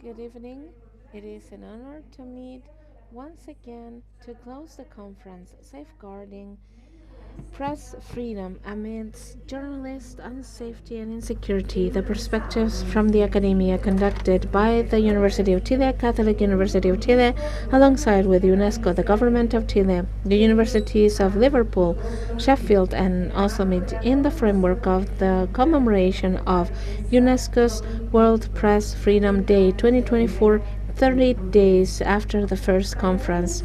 Good evening. It is an honor to meet once again to close the conference Safeguarding Press Freedom Amidst Journalist Unsafety and Insecurity, the perspectives from the academia, conducted by the University of Chile, Catholic University of Chile, alongside with UNESCO, the Government of Chile, the Universities of Liverpool, Sheffield, and also meet in the framework of the commemoration of UNESCO'S World Press Freedom Day 2024, 30 days after the first conference.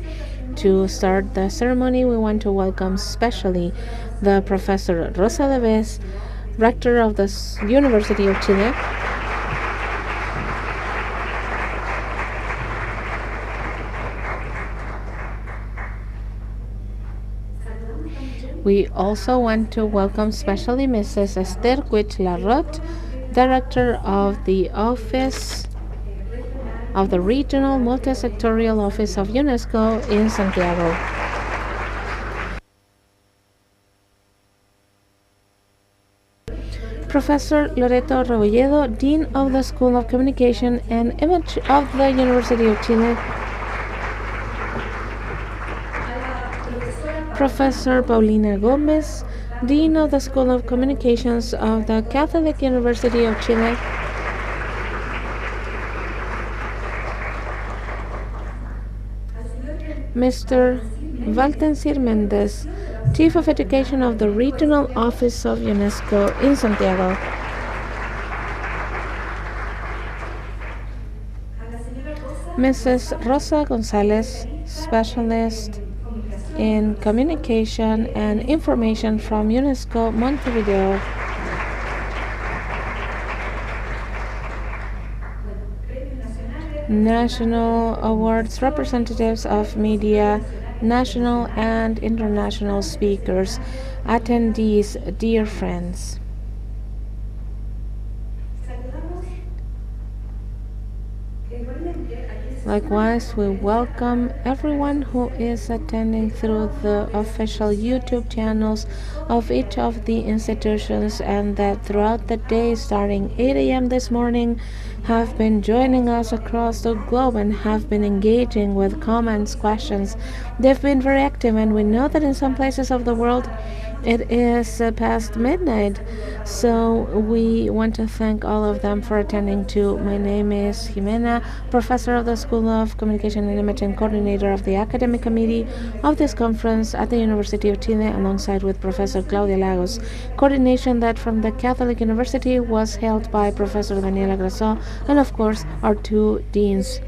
To start the ceremony, we want to welcome specially the Professor Rosa Deves, Rector of the University of Chile. We also want to welcome specially Mrs. Esther Quich-Larrot, Director of the Office of the Regional Multisectorial Office of UNESCO in Santiago. Professor Loreto Rebolledo, Dean of the School of Communication and Image of the University of Chile. Professor Paulina Gomez, Dean of the School of Communications of the Catholic University of Chile. Mr. Valtencir Mendez, Chief of Education of the Regional Office of UNESCO in Santiago. Mrs. Rosa Gonzalez, Specialist in Communication and Information from UNESCO Montevideo. National Awards representatives of media, national and international speakers, attendees, dear friends. Likewise, we welcome everyone who is attending through the official YouTube channels of each of the institutions and that throughout the day starting 8 a.m. this morning have been joining us across the globe and have been engaging with comments, questions. They've been very active, and we know that in some places of the world it is past midnight, so we want to thank all of them for attending too. My name is Jimena, professor of the School of Communication and Image and coordinator of the academic committee of this conference at the University of Chile, alongside with Professor Claudia Lagos. Coordination that from the Catholic University was held by Professor Daniela Grasso and of course our two deans.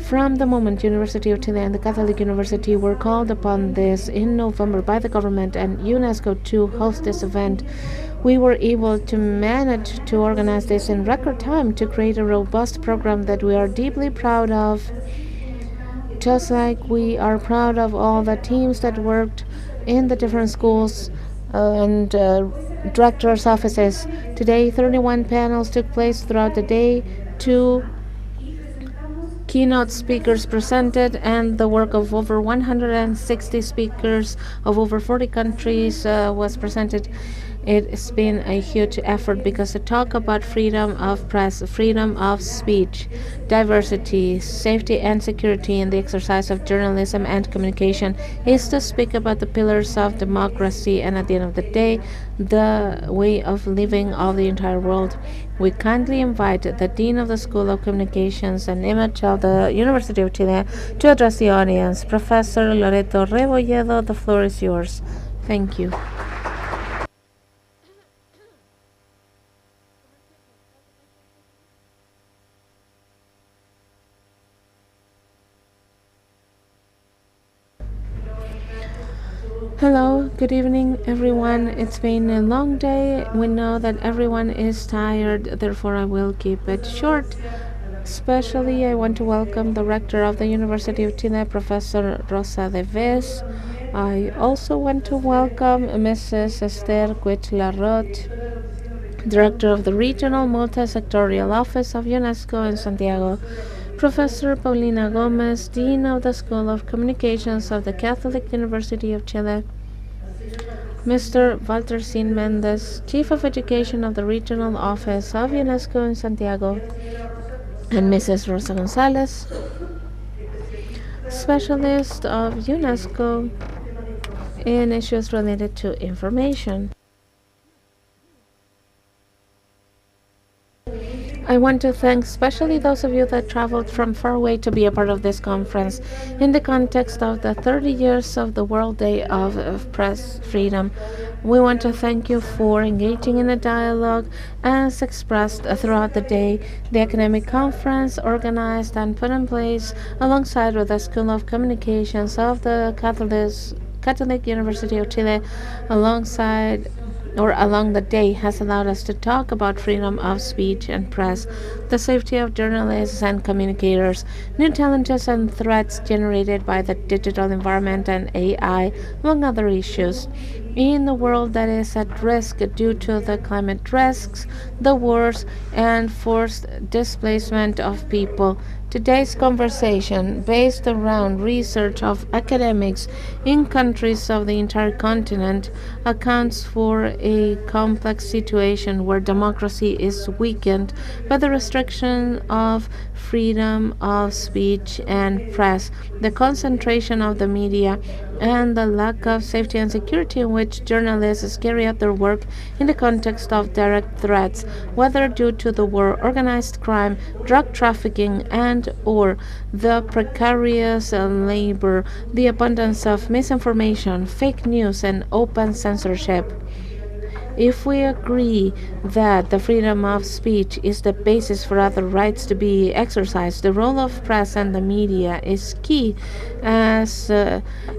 From the moment University of Chile and the Catholic University were called upon this in November by the government and UNESCO to host this event, we were able to manage to organize this in record time to create a robust program that we are deeply proud of, just like we are proud of all the teams that worked in the different schools and directors' offices. Today, 31 panels took place throughout the day. 2 keynote speakers presented, and the work of over 160 speakers of over 40 countries was presented. It's been a huge effort because to talk about freedom of press, freedom of speech, diversity, safety and security in the exercise of journalism and communication is to speak about the pillars of democracy and at the end of the day, the way of living of the entire world. We kindly invite the Dean of the School of Communications and Image of the University of Chile to address the audience. Professor Loreto Rebolledo, the floor is yours. Thank you. Hello, good evening everyone. It's been a long day. We know that everyone is tired, therefore I will keep it short. Especially I want to welcome the Rector of the University of Chile, Professor Rosa Deves. I also want to welcome Mrs. Esther Quich-Larrot, Director of the Regional Multisectorial Office of UNESCO in Santiago, Professor Paulina Gomez, Dean of the School of Communications of the Catholic University of Chile, Mr. Valtencir Mendez, Chief of Education of the Regional Office of UNESCO in Santiago, and Mrs. Rosa Gonzalez, specialist of UNESCO in issues related to information. I want to thank especially those of you that traveled from far away to be a part of this conference in the context of the 30 years of the World Day of Press Freedom. We want to thank you for engaging in a dialogue as expressed throughout the day. The academic conference organized and put in place alongside with the School of Communications of the Catholic University of Chile alongside or along the day has allowed us to talk about freedom of speech and press, the safety of journalists and communicators, new challenges and threats generated by the digital environment and AI, among other issues. In a world that is at risk due to the climate risks, the wars, and forced displacement of people, today's conversation, based around research of academics in countries of the entire continent, accounts for a complex situation where democracy is weakened by the restriction of freedom of speech and press, the concentration of the media, and the lack of safety and security in which journalists carry out their work in the context of direct threats, whether due to the war, organized crime, drug trafficking, and or the precarious labor, the abundance of misinformation, fake news, and open censorship. If we agree that the freedom of speech is the basis for other rights to be exercised, the role of press and the media is key as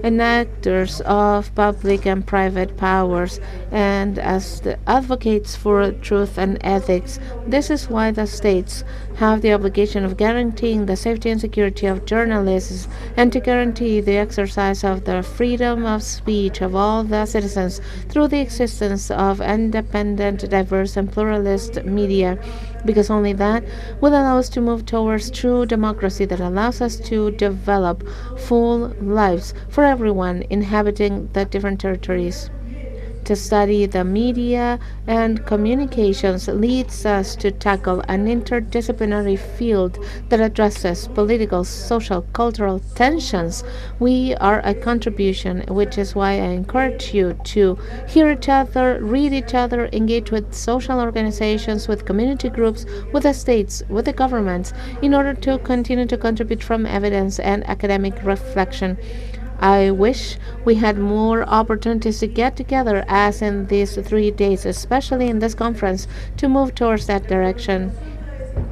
enactors of public and private powers and as the advocates for truth and ethics. This is why the states have the obligation of guaranteeing the safety and security of journalists and to guarantee the exercise of the freedom of speech of all the citizens through the existence of independent, diverse, and pluralist media, because only that will allow us to move towards true democracy that allows us to develop full lives for everyone inhabiting the different territories. To study the media and communications leads us to tackle an interdisciplinary field that addresses political, social, cultural tensions. We are a contribution, which is why I encourage you to hear each other, read each other, engage with social organizations, with community groups, with the states, with the governments, in order to continue to contribute from evidence and academic reflection. I wish we had more opportunities to get together as in these 3 days, especially in this conference, to move towards that direction.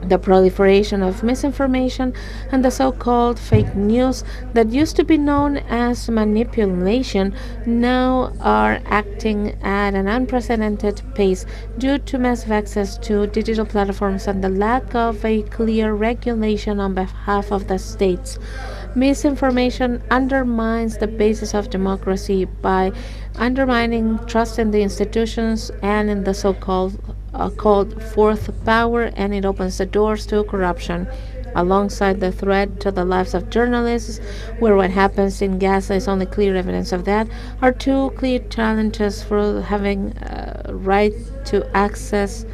The proliferation of misinformation and the so called fake news that used to be known as manipulation now are acting at an unprecedented pace due to massive access to digital platforms and the lack of a clear regulation on behalf of the states. Misinformation undermines the basis of democracy by undermining trust in the institutions and in the so-called called fourth power, and it opens the doors to corruption. Alongside the threat to the lives of journalists, where what happens in Gaza is only clear evidence of that, are two clear challenges for having right to access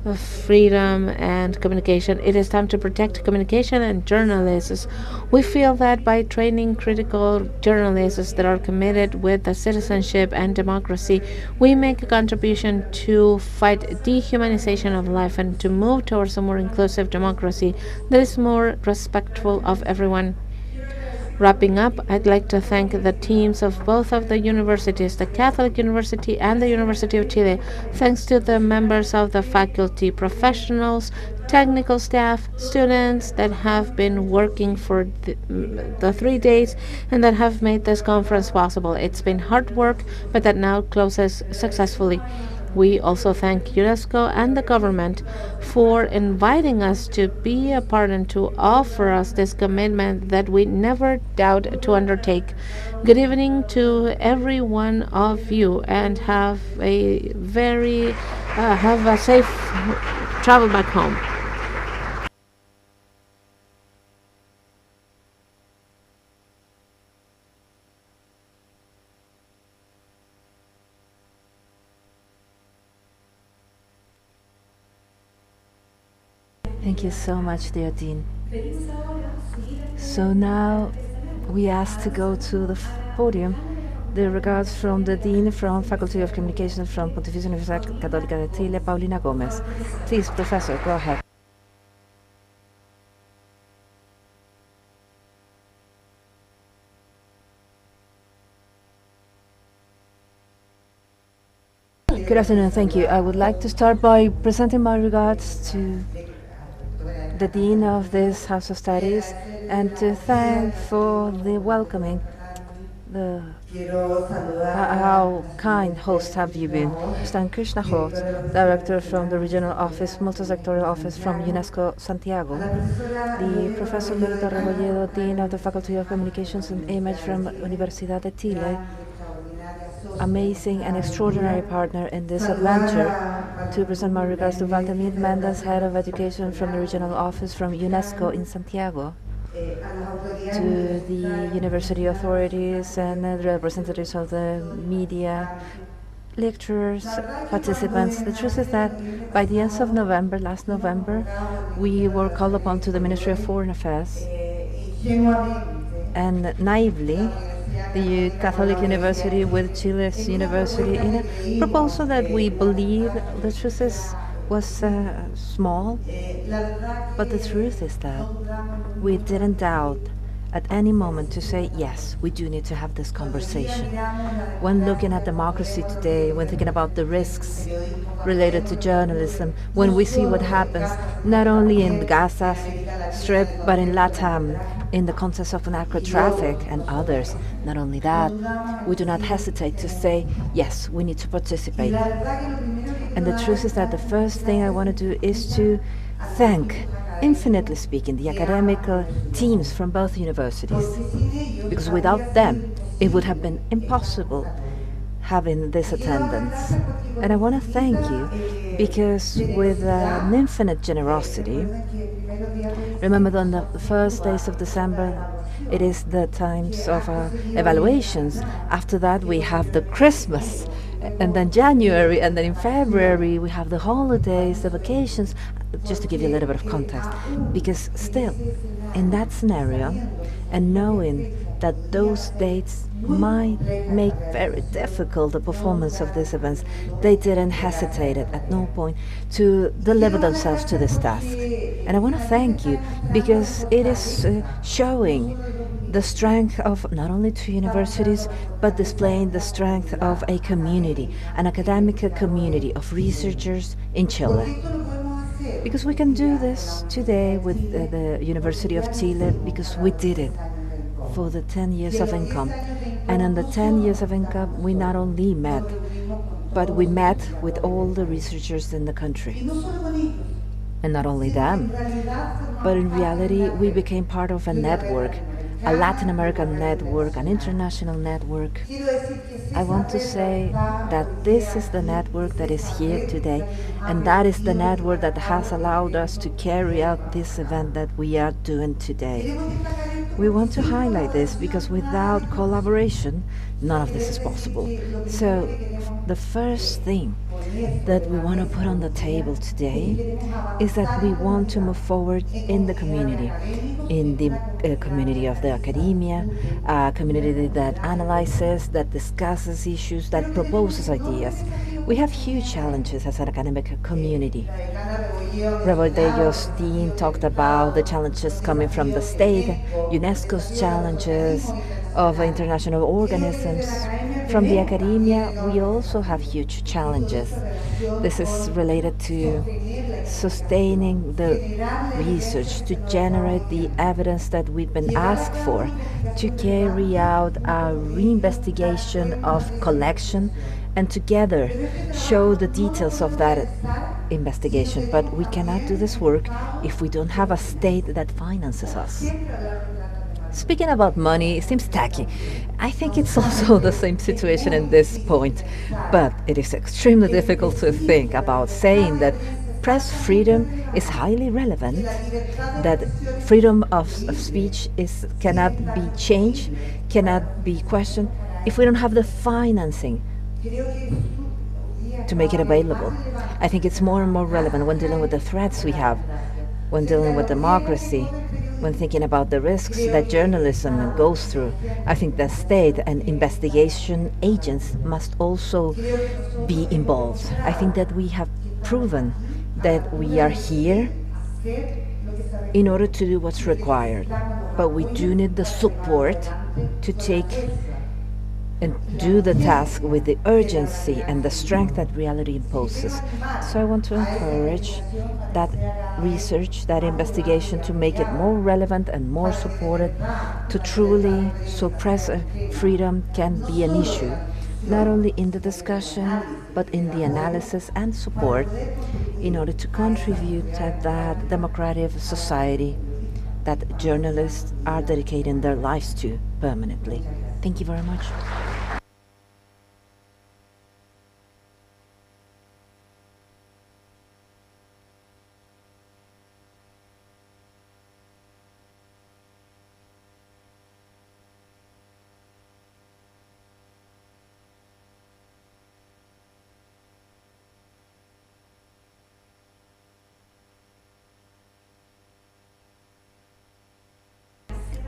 of freedom and communication. It is time to protect communication and journalists. We feel that by training critical journalists that are committed with the citizenship and democracy, we make a contribution to fight dehumanization of life and to move towards a more inclusive democracy that is more respectful of everyone. Wrapping up, I'd like to thank the teams of both of the universities, the Catholic University and the University of Chile. Thanks to the members of the faculty, professionals, technical staff, students that have been working for the 3 days and that have made this conference possible. It's been hard work, but that now closes successfully. We also thank UNESCO and the government for inviting us to be a part and to offer us this commitment that we never doubt to undertake. Good evening to every one of you, and have a safe travel back home. Thank you so much, dear Dean. So now we ask to go to the podium the regards from the Dean from Faculty of Communications from Pontificia Universidad Católica de Chile, Paulina Gomez. Please, Professor, go ahead. Good afternoon, thank you. I would like to start by presenting my regards to the Dean of this House of Studies and to thank for the welcoming, how kind host have you been. Stan Krishna Holt, Director from the Regional Office, Multisectorial Office from UNESCO Santiago. The Professor Loreto Rebolledo, Dean of the Faculty of Communications and Image from Universidades de Chile, amazing and extraordinary partner in this adventure. To present my regards to Valdemir Mendes, Head of Education from the Regional Office from UNESCO in Santiago, to the university authorities and the representatives of the media, lecturers, participants. The truth is that by the end of November, last November, we were called upon to the Ministry of Foreign Affairs, and naively, the Catholic University with Chile's university in a proposal that we believe the truth is was small, but the truth is that we didn't doubt at any moment to say, yes, we do need to have this conversation. When looking at democracy today, when thinking about the risks related to journalism, when we see what happens not only in the Gaza Strip, but in Latam, in the context of narco traffic and others, not only that, we do not hesitate to say, yes, we need to participate. And the truth is that the first thing I want to do is to thank, infinitely speaking, the academic teams from both universities, because without them, it would have been impossible having this attendance. And I want to thank you because with an infinite generosity, remember that on the first days of December, it is the times of evaluations. After that, we have the Christmas, and then January, and then in February, we have the holidays, the vacations, just to give you a little bit of context. Because still, in that scenario, and knowing that those dates might make very difficult the performance of these events, they didn't hesitate at no point to deliver themselves to this task. And I want to thank you because it is showing the strength of not only two universities, but displaying the strength of a community, an academic community of researchers in Chile. Because we can do this today with the University of Chile, because we did it for the 10 years of income. And in the 10 years of income, we not only met, but we met with all the researchers in the country. And not only them, but in reality, we became part of a network, a Latin American network, an international network. I want to say that this is the network that is here today, and that is the network that has allowed us to carry out this event that we are doing today. We want to highlight this because without collaboration, none of this is possible. So the first thing that we want to put on the table today is that we want to move forward in the community, in the community of the academia, a community that analyzes, that discusses issues, that proposes ideas. We have huge challenges as an academic community. Rebolledo's Dean talked about the challenges coming from the state, UNESCO'S challenges of international organisms. From the academia, we also have huge challenges. This is related to sustaining the research, to generate the evidence that we've been asked for, to carry out a reinvestigation of collection, and together show the details of that investigation. But we cannot do this work if we don't have a state that finances us. Speaking about money, it seems tacky. I think it's also the same situation in this point, but it is extremely difficult to think about saying that press freedom is highly relevant, that freedom of speech cannot be changed, cannot be questioned, if we don't have the financing to make it available. I think it's more and more relevant when dealing with the threats we have when dealing with democracy, when thinking about the risks that journalism goes through. I think the state and investigation agents must also be involved. I think that we have proven that we are here in order to do what's required, but we do need the support to take and do the task with the urgency and the strength that reality imposes. So I want to encourage that research, that investigation, to make it more relevant and more supported, to truly so press freedom can be an issue, not only in the discussion, but in the analysis and support in order to contribute to that democratic society that journalists are dedicating their lives to permanently. Thank you very much.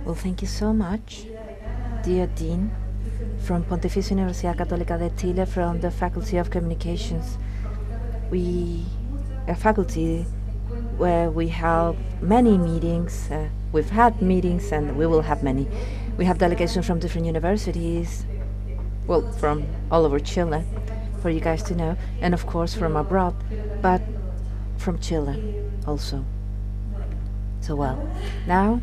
Well, thank you so much, dear Dean, from Pontificia Universidad Católica de Chile, from the Faculty of Communications. We a faculty where we have many meetings. We've had meetings and we will have many. We have delegations from different universities, well, from all over Chile, for you guys to know, and of course from abroad, but from Chile also. So well, now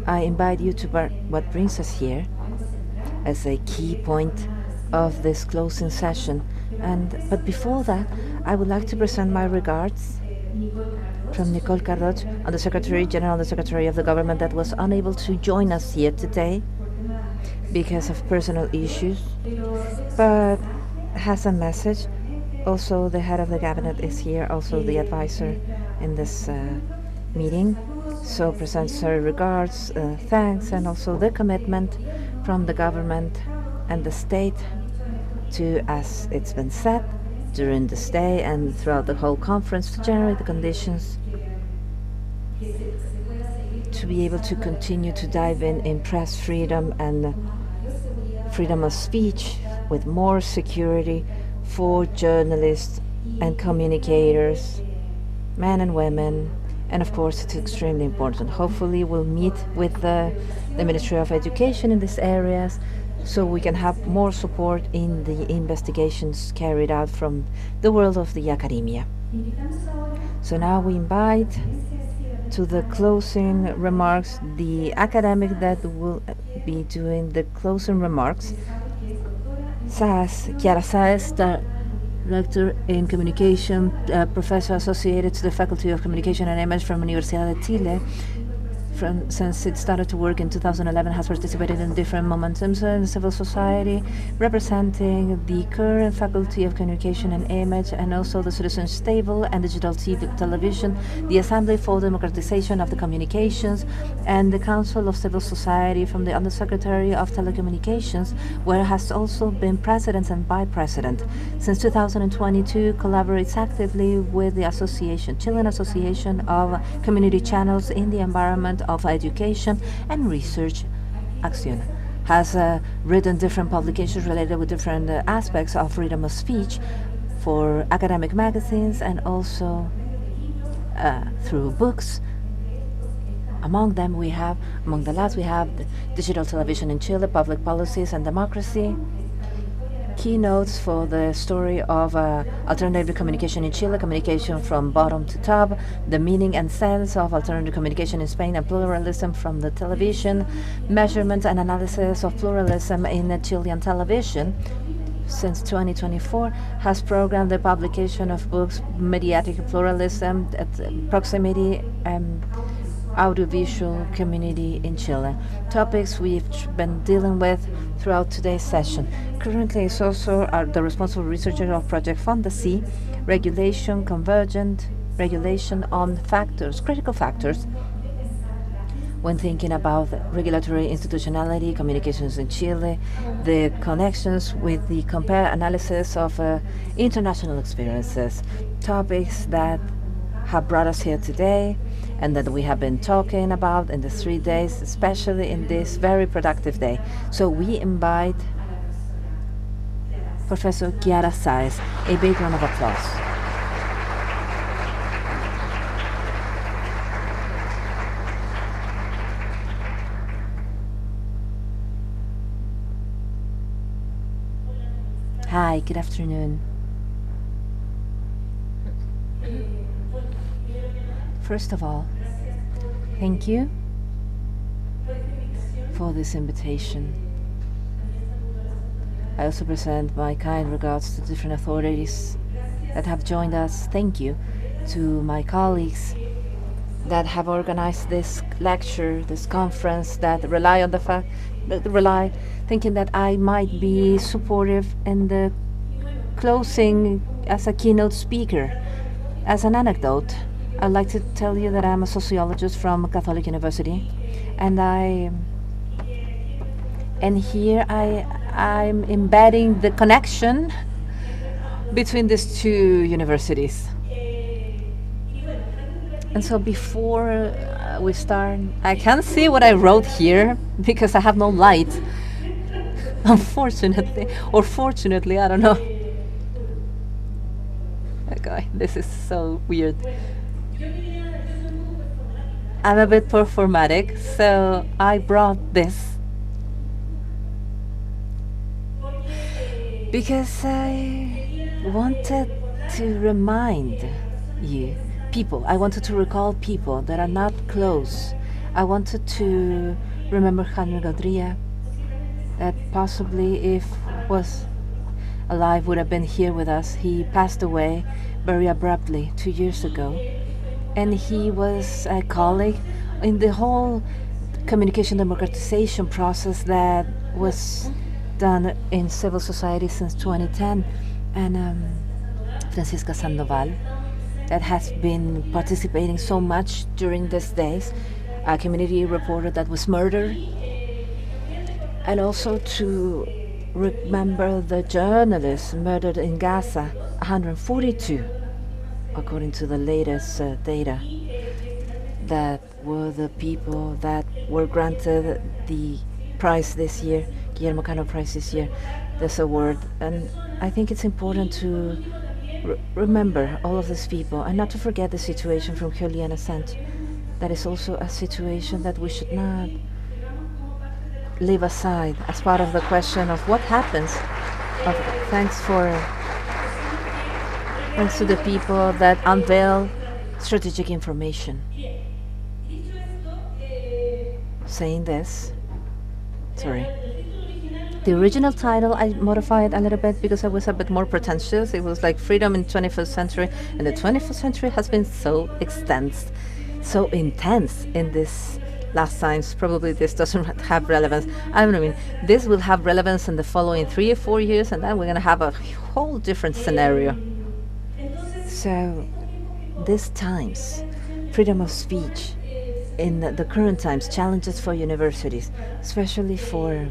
I invite you to what brings us here as a key point of this closing session. But before that, I would like to present my regards from Nicole Cardoch, Undersecretary General, Undersecretary of the Government, that was unable to join us here today because of personal issues, but has a message. Also, the head of the cabinet is here, also the advisor in this meeting. So presents her regards, thanks, and also the commitment from the government and the state to, as it's been said, during this day and throughout the whole conference, to generate the conditions to be able to continue to dive in press freedom and freedom of speech with more security for journalists and communicators, men and women. And of course, it's extremely important. Hopefully, we'll meet with the Ministry of Education in these areas so we can have more support in the investigations carried out from the world of the academia. So now we invite to the closing remarks the academic that will be doing the closing remarks. Chiara Saez, Director in Communication, Professor associated to the Faculty of Communication and Image from Universidades de Chile. Since it started to work in 2011, has participated in different momentums in civil society, representing the current Faculty of Communication and Image, and also the Citizens Table and Digital Television, the Assembly for Democratization of the Communications, and the Council of Civil Society from the Undersecretary of Telecommunications, where has also been president and vice president. Since 2022, collaborates actively with the association, Chilean Association of Community Channels in the environment of education and research. Action has written different publications related with different aspects of freedom of speech for academic magazines and also through books. Among the last we have the Digital Television in Chile, Public Policies and Democracy, keynotes for the story of alternative communication in Chile, communication from bottom to top, the meaning and sense of alternative communication in Spain, and pluralism from the television, measurement and analysis of pluralism in Chilean television. Since 2024, has programmed the publication of books, mediatic pluralism, proximity, and audiovisual community in Chile. Topics we've been dealing with throughout today's session. Currently, is also the responsible researcher of Project Fantasy, regulation, convergent regulation on factors, critical factors, when thinking about regulatory institutionality, communications in Chile, the connections with the compare analysis of international experiences, topics that have brought us here today and that we have been talking about in the 3 days, especially in this very productive day. So we invite Professor Chiara Saez. A big round of applause. Hi, good afternoon. First of all, thank you for this invitation. I also present my kind regards to different authorities that have joined us. Thank you to my colleagues that have organized this lecture, this conference, that rely on the fact that thinking that I might be supportive in the closing as a keynote speaker. As an anecdote, I'd like to tell you that I'm a sociologist from Catholic University, and here I'm embedding the connection between these two universities. And so before we start, I can't see what I wrote here because I have no light. Unfortunately, or fortunately, I don't know. Okay, this is so weird. I'm a bit performatic, so I brought this because I wanted to remind you people. I wanted to recall people that are not close. I wanted to remember Jaime Gaudria, that possibly if was alive would have been here with us. He passed away very abruptly 2 years ago. And he was a colleague in the whole communication democratization process that was done in civil society since 2010. And Francisca Sandoval, that has been participating so much during these days, a community reporter that was murdered, and also to remember the journalists murdered in Gaza, 142, according to the latest data, that were the people that were granted the prize this year, Guillermo Cano Prize this year, this award. And I think it's important to remember all of these people and not to forget the situation from Julian Assange. That is also a situation that we should not leave aside as part of the question of what happens. Thanks to the people that unveil strategic information. Saying this, sorry. The original title, I modified a little bit because I was a bit more pretentious. It was like Freedom in 21st Century, and the 21st century has been so intense in this last times. Probably this doesn't have relevance. I mean, this will have relevance in the following 3 or 4 years, and then we're going to have a whole different scenario. So, these times, freedom of speech, in the current times, challenges for universities, especially for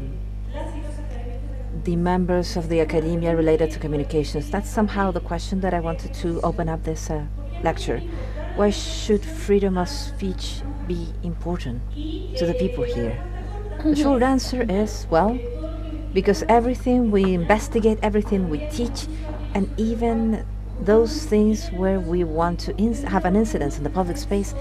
the members of the academia related to communications. That's somehow the question that I wanted to open up this lecture. Why should freedom of speech be important to the people here? The short answer is, well, because everything we investigate, everything we teach, and even those things where we want to have an incidence in the public space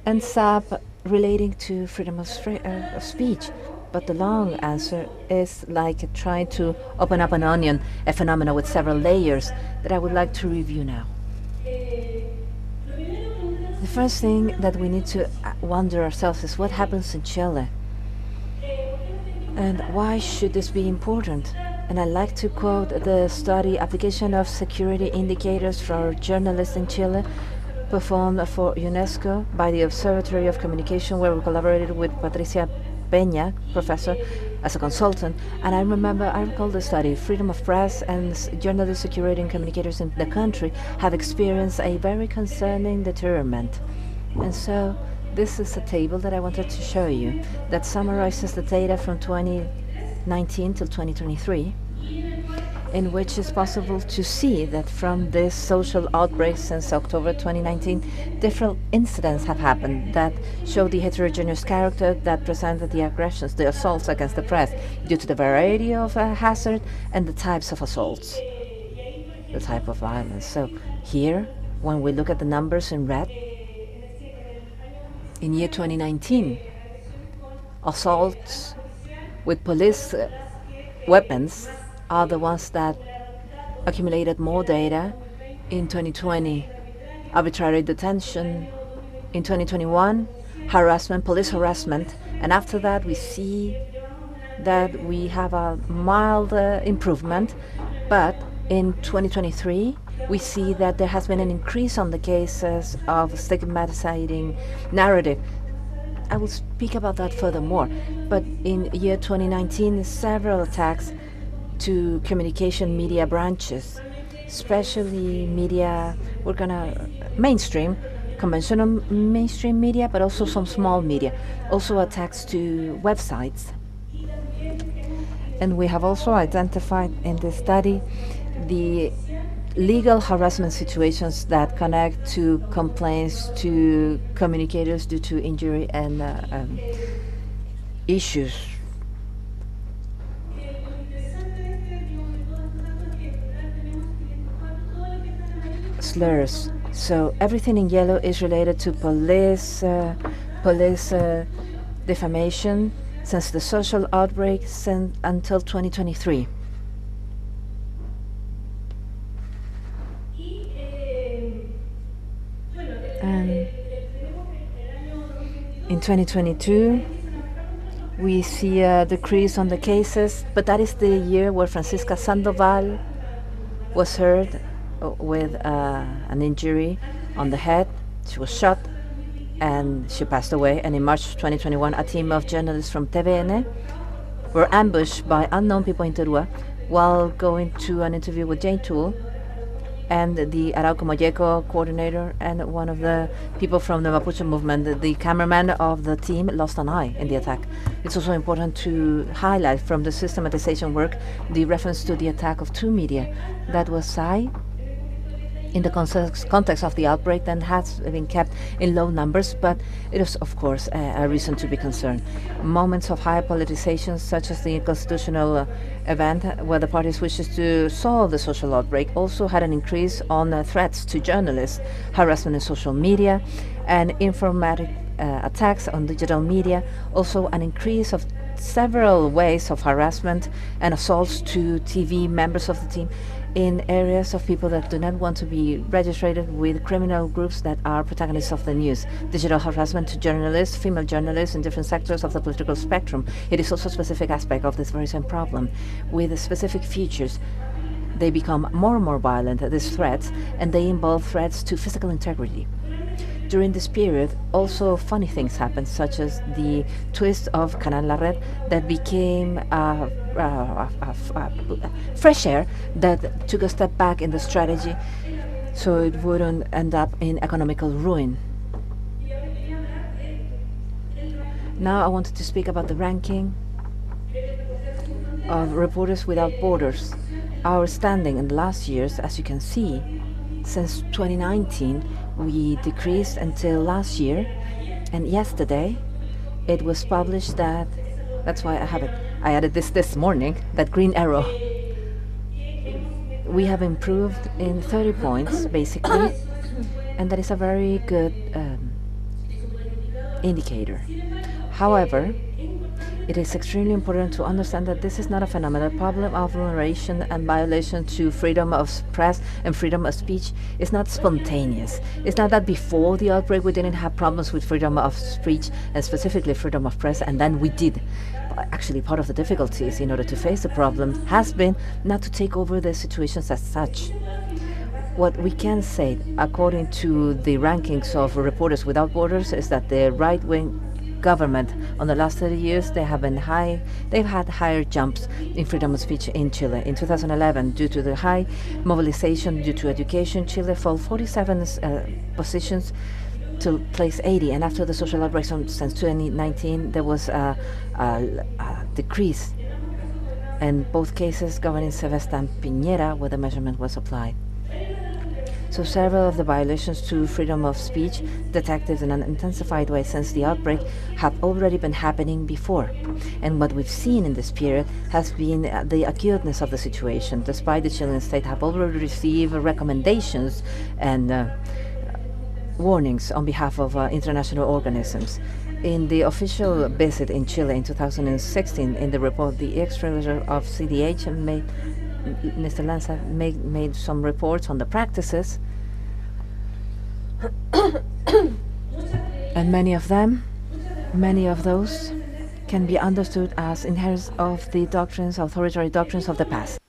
ends up relating to freedom of speech. But the long answer is like trying to open up an onion, a phenomenon with several layers that I would like to review now. The first thing that we need to wonder ourselves is what happens in Chile. And why should this be important? And I'd like to quote the study Application of Security Indicators for Journalists in Chile, performed for UNESCO by the Observatory of Communication, where we collaborated with Patricia Peña, professor, as a consultant. And I recall the study. Freedom of press and journalist security and communicators in the country have experienced a very concerning deterioration. And so this is a table that I wanted to show you that summarizes the data from 2019 till 2023. in which it's possible to see that from this social outbreak since October 2019, different incidents have happened that show the heterogeneous character that presented the aggressions, the assaults against the press, due to the variety of hazard and the types of assaults, the type of violence. So here, when we look at the numbers in red, in year 2019, assaults with police weapons are the ones that accumulated more data. In 2020, arbitrary detention. In 2021, harassment, police harassment. And after that, we see that we have a mild improvement. But in 2023, we see that there has been an increase on the cases of stigmatizing narrative. I will speak about that furthermore. But in year 2019, several attacks to communication media branches, especially media, we're gonna mainstream, conventional mainstream media, but also some small media, also attacks to websites. And we have also identified in this study the legal harassment situations that connect to complaints to communicators due to injury and issues. Slurs. So everything in yellow is related to police defamation since the social outbreak until 2023. And in 2022, we see a decrease on the cases, but that is the year where Francisca Sandoval was heard with an injury on the head. She was shot and she passed away. And in March 2021, a team of journalists from TVN were ambushed by unknown people in Teruel while going to an interview with Jane Toole and the Arauco Molleco coordinator and one of the people from the Mapuche movement. The cameraman of the team lost an eye in the attack. It's also important to highlight from the systematization work the reference to the attack of two media. That was SAI in the context of the outbreak, then has been kept in low numbers, but it is, of course, a reason to be concerned. Moments of high politicization, such as the constitutional event where the parties wishes to solve the social outbreak, also had an increase on threats to journalists, harassment in social media, and informatic attacks on digital media, also an increase of several ways of harassment and assaults to TV members of the team in areas of people that do not want to be registered with criminal groups that are protagonists of the news. Digital harassment to journalists, female journalists in different sectors of the political spectrum. It is also a specific aspect of this very same problem. With specific features, they become more and more violent, these threats, and they involve threats to physical integrity. During this period, also funny things happened, such as the twist of Canal La Red that became fresh air that took a step back in the strategy so it wouldn't end up in economical ruin. Now I wanted to speak about the ranking of Reporters Without Borders. Our standing in the last years, as you can see, since 2019, we decreased until last year, and yesterday it was published that's why I have it. I added this morning, that green arrow. We have improved in 30 points, basically, and that is a very good indicator. However, it is extremely important to understand that this is not a phenomenal problem of vulneration and violation to freedom of press and freedom of speech. It's not spontaneous. It's not that before the outbreak we didn't have problems with freedom of speech and specifically freedom of press, and then we did. Actually, part of the difficulties in order to face the problem has been not to take over the situations as such. What we can say, according to the rankings of Reporters Without Borders, is that the right-wing government on the last 30 years, they've had higher jumps in freedom of speech in Chile. In 2011, due to the high mobilization due to education, Chile fell 47 positions to place 80, and after the social outbreak since 2019, there was a decrease. and both cases governing Sebastián Piñera, where the measurement was applied. So several of the violations to freedom of speech detected in an intensified way since the outbreak have already been happening before. And what we've seen in this period has been the acuteness of the situation, despite the Chilean state have already received recommendations and warnings on behalf of international organisms. In the official visit in Chile in 2016, in the report, the ex-treasurer of CDH Mr. Lanza made some reports on the practices, and many of those can be understood as inherents of the authoritarian doctrines of the past.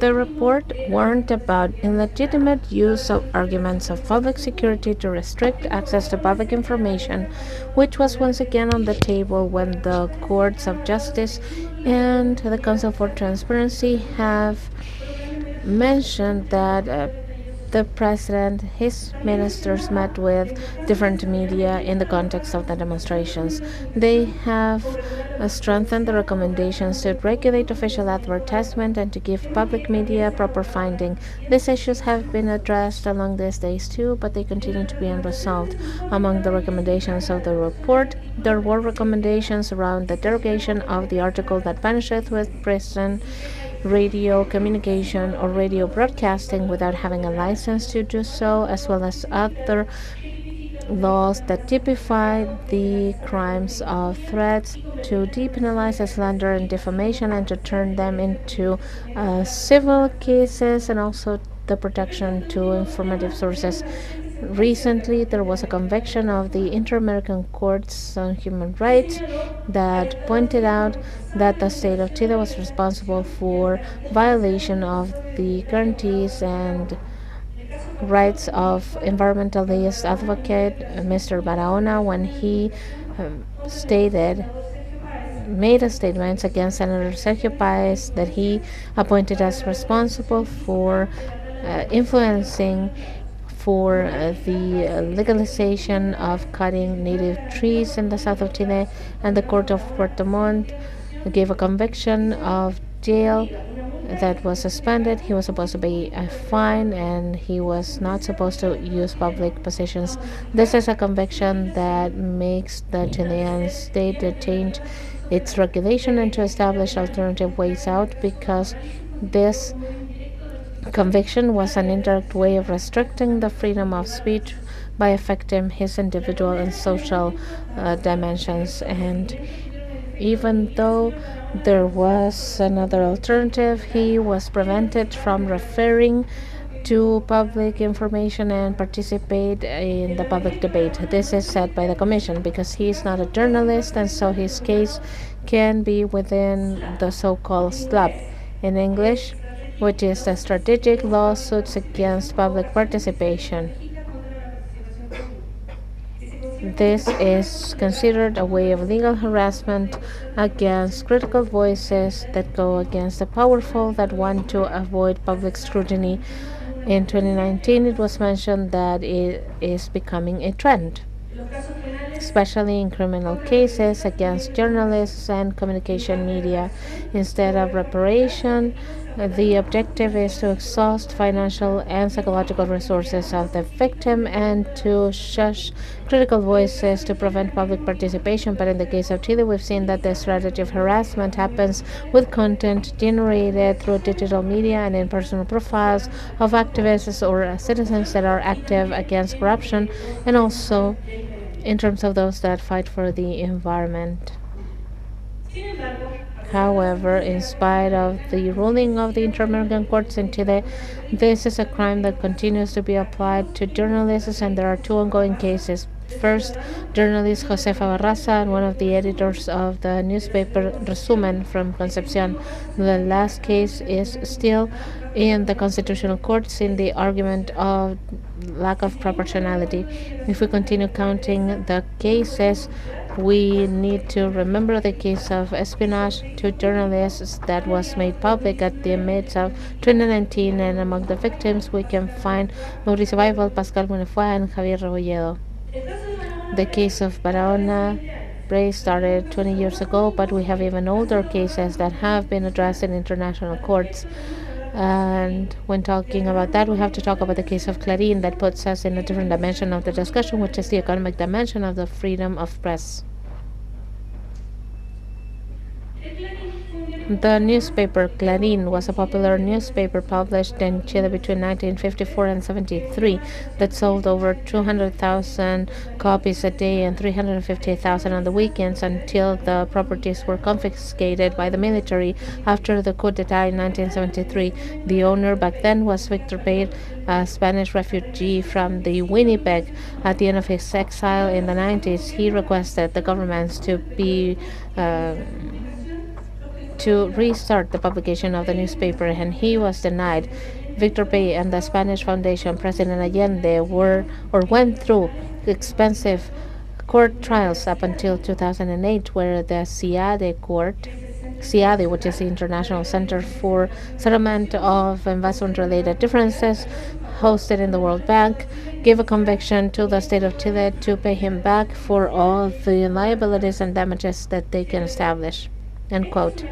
The report warned about illegitimate use of arguments of public security to restrict access to public information, which was once again on the table when the courts of justice and the Council for Transparency have mentioned that the president, his ministers met with different media in the context of the demonstrations. They have strengthened the recommendations to regulate official advertisement and to give public media proper funding. These issues have been addressed along these days too, but they continue to be unresolved. Among the recommendations of the report, there were recommendations around the derogation of the article that punishes with prison radio communication or radio broadcasting without having a license to do so, as well as other laws that typify the crimes of threats, to depenalize slander and defamation and to turn them into civil cases, and also the protection to informative sources. Recently, there was a conviction of the Inter-American Courts on Human Rights that pointed out that the state of Chile was responsible for violation of the guarantees and rights of environmentalist advocate Mr. Barahona when he made a statement against Senator Sergio Paez that he appointed as responsible for influencing for the legalization of cutting native trees in the south of Chile, and the court of Puerto Montt gave a conviction of jail that was suspended. He was supposed to pay a fine and he was not supposed to use public positions. This is a conviction that makes the Chilean state to change its regulation and to establish alternative ways out, because this conviction was an indirect way of restricting the freedom of speech by affecting his individual and social dimensions. And even though there was another alternative, he was prevented from referring to public information and participate in the public debate. This is said by the Commission because he is not a journalist, and so his case can be within the so-called SLAP in English, which is the strategic lawsuits against public participation. This is considered a way of legal harassment against critical voices that go against the powerful that want to avoid public scrutiny. In 2019, it was mentioned that it is becoming a trend, especially in criminal cases against journalists and communication media. Instead of reparation, the objective is to exhaust financial and psychological resources of the victim and to shush critical voices to prevent public participation. But in the case of Chile, we've seen that the strategy of harassment happens with content generated through digital media and in personal profiles of activists or citizens that are active against corruption, and also in terms of those that fight for the environment. However, in spite of the ruling of the Inter-American Courts in Chile, this is a crime that continues to be applied to journalists, and there are two ongoing cases. First, journalist Josefa Barraza and one of the editors of the newspaper Resumen from Concepcion. The last case is still in the Constitutional Courts in the argument of lack of proportionality. If we continue counting the cases, we need to remember the case of espionage to journalists that was made public at the midst of 2019, and among the victims we can find Mauricio Weibel, Pascal Bonnefoy, and Javier Rebolledo. The case of Barahona outbreak started 20 years ago, but we have even older cases that have been addressed in international courts. And when talking about that, we have to talk about the case of Clarín that puts us in a different dimension of the discussion, which is the economic dimension of the freedom of press. The newspaper Clarín was a popular newspaper published in Chile between 1954 and 73 that sold over 200,000 copies a day and 350,000 on the weekends until the properties were confiscated by the military after the coup d'etat in 1973. The owner back then was Victor Pate, a Spanish refugee from the Winnipeg. At the end of his exile in the 90s, he requested the governments to restart the publication of the newspaper, and he was denied. Victor Pay and the Spanish Foundation, President Allende, went through expensive court trials up until 2008, where the CIADE, which is the International Center for Settlement of Investment-Related Differences, hosted in the World Bank, gave a conviction to the state of Chile to pay him back for all the liabilities and damages that they can establish. End quote.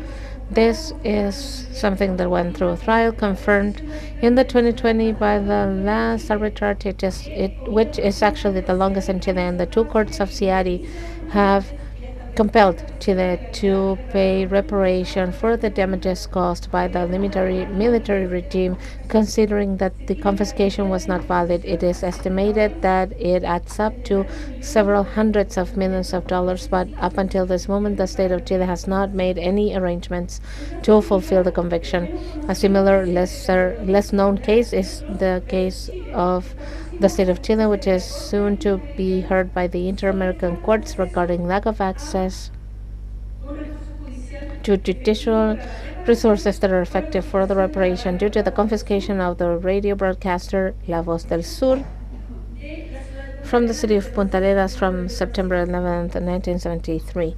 This is something that went through a trial, confirmed in the 2020 by the last arbitrage, which is actually the longest in Chile, and the two courts of CIADE have compelled Chile to pay reparation for the damages caused by the military regime, considering that the confiscation was not valid. It is estimated that it adds up to several hundreds of millions of dollars, but up until this moment, the state of Chile has not made any arrangements to fulfill the conviction. A similar, less known case is the case of the state of Chile, which is soon to be heard by the Inter-American courts regarding lack of access to judicial resources that are effective for the reparation due to the confiscation of the radio broadcaster La Voz del Sur from the city of Punta Arenas from September 11, 1973.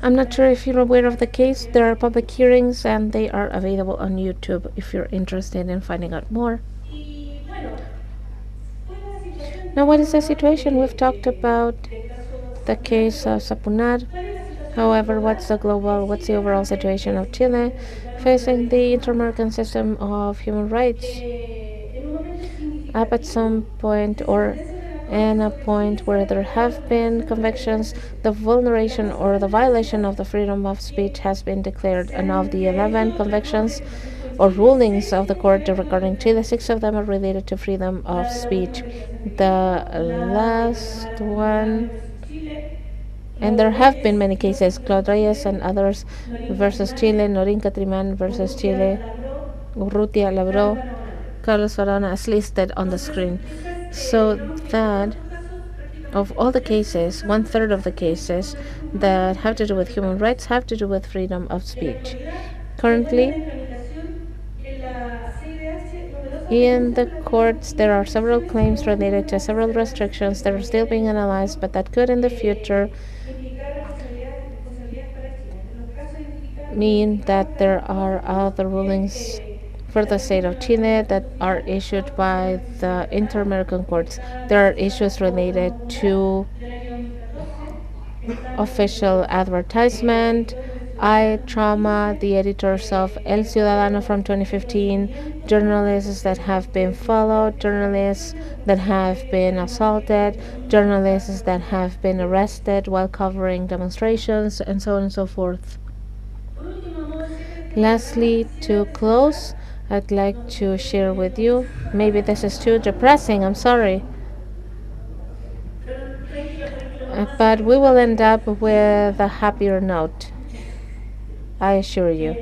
I'm not sure if you're aware of the case. There are public hearings and they are available on YouTube if you're interested in finding out more. Now, what is the situation? We've talked about the case of Sapunar. However, what's the overall situation of Chile facing the inter-American system of human rights? Up at some point or and a point where there have been convictions, the vulneration or the violation of the freedom of speech has been declared. And of the 11 convictions or rulings of the court regarding Chile, 6 of them are related to freedom of speech. The last one, and there have been many cases, Claude Reyes and others versus Chile, Norin Catriman versus Chile, Urrutia Labro, Carlos Varona, as listed on the screen. So that of all the cases, 1/3 of the cases that have to do with human rights have to do with freedom of speech. Currently, in the courts, there are several claims related to several restrictions that are still being analyzed, but that could in the future mean that there are other rulings for the state of Chile that are issued by the Inter-American courts. There are issues related to official advertisement, trauma, the editors of El Ciudadano from 2015, journalists that have been followed, journalists that have been assaulted, journalists that have been arrested while covering demonstrations, and so on and so forth. Lastly, to close, I'd like to share with you, maybe this is too depressing, I'm sorry, but we will end up with a happier note, I assure you.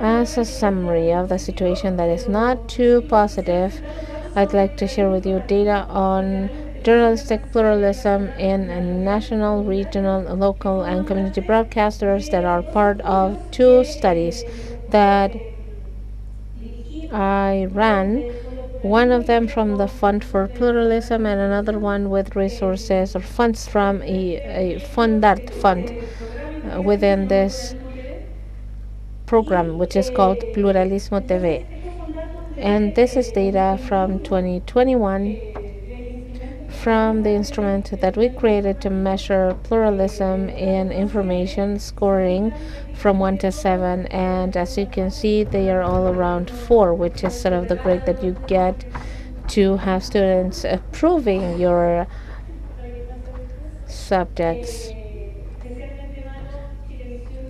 As a summary of the situation that is not too positive, I'd like to share with you data on journalistic pluralism in national, regional, local, and community broadcasters that are part of 2 studies that I ran, one of them from the Fund for Pluralism and another one with resources or funds from a fund within this program, which is called Pluralismo TV. And this is data from 2021 from the instrument that we created to measure pluralism in information scoring from 1 to 7. And as you can see, they are all around 4, which is sort of the grade that you get to have students approving your subjects.